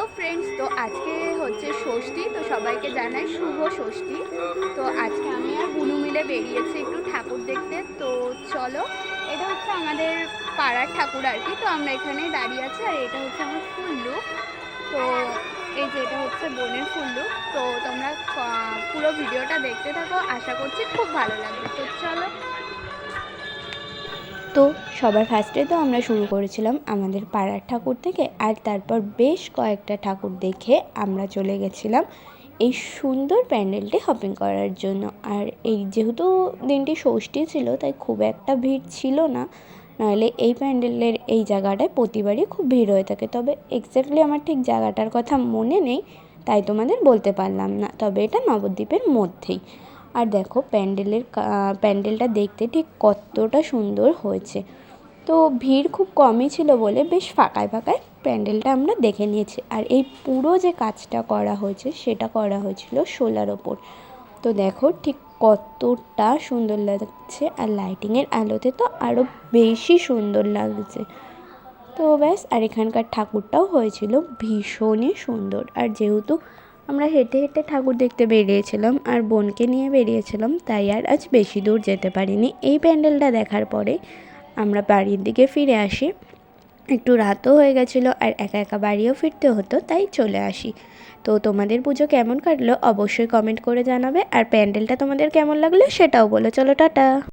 Hello friends, তো আজকে হচ্ছে ষষ্ঠী। তো সবাইকে জানাই শুভ ষষ্ঠী। তো আজকে আমি আর বুনু মিলে বেরিয়েছি একটু ঠাকুর দেখতে। তো চলো, এটা হচ্ছে আমাদের পাড়ার ঠাকুর আর কি। তো আমরা এখানেই দাঁড়িয়ে আছি, আর এটা হচ্ছে আমার ফুল লুক। তো এই যে এটা হচ্ছে বোনের ফুল লুক। তো তোমরা পুরো ভিডিওটা দেখতে থাকো, আশা করছি খুব ভালো লাগবে। তো চলো। তো সবার ফার্স্টে তো আমরা শুরু করেছিলাম আমাদের পাড়ার ঠাকুর থেকে, আর তারপর বেশ কয়েকটা ঠাকুর দেখে আমরা চলে গেছিলাম এই সুন্দর প্যান্ডেলটি হপিং করার জন্য। আর এই যেহেতু দিনটি ষষ্ঠী ছিল, তাই খুব একটা ভিড় ছিল না, নাহলে এই প্যান্ডেলের এই জায়গাটায় প্রতিবারই খুব ভিড় হয়ে থাকে। তবে এক্স্যাক্টলি আমার ঠিক জায়গাটার কথা মনে নেই, তাই তোমাদের বলতে পারলাম না। তবে এটা নবদ্বীপের মধ্যেই। আর দেখো প্যান্ডেলটা দেখতে ঠিক কতটা সুন্দর হয়েছে। তো ভিড় খুব কমই ছিল বলে বেশ ফাঁকায় ফাঁকায় প্যান্ডেলটা আমরা দেখে নিয়েছি। আর এই পুরো যে কাজটা করা হয়েছে সেটা করা হয়েছিল শোলার ওপর। তো দেখো ঠিক কতটা সুন্দর লাগছে, আর লাইটিংয়ের আলোতে তো আরও বেশি সুন্দর লাগছে। তো ব্যাস, আর এখানকার ঠাকুরটাও হয়েছিল ভীষণই সুন্দর। আর যেহেতু আমরা হেঁটে হেঁটে ঠাকুর দেখতে বেরিয়েছিলাম আর বোনকে নিয়ে বেরিয়েছিলাম, তাই আর আজ বেশি দূর যেতে পারিনি। এই প্যান্ডেলটা দেখার পরে আমরা বাড়ির দিকে ফিরে আসি। একটু রাতও হয়ে গেছিলো, আর একা একা বাড়িও ফিরতে হতো, তাই চলে আসি। তো তোমাদের পুজো কেমন কাটলো অবশ্যই কমেন্ট করে জানাবে, আর প্যান্ডেলটা তোমাদের কেমন লাগলো সেটাও বলো। চলো, টাটা।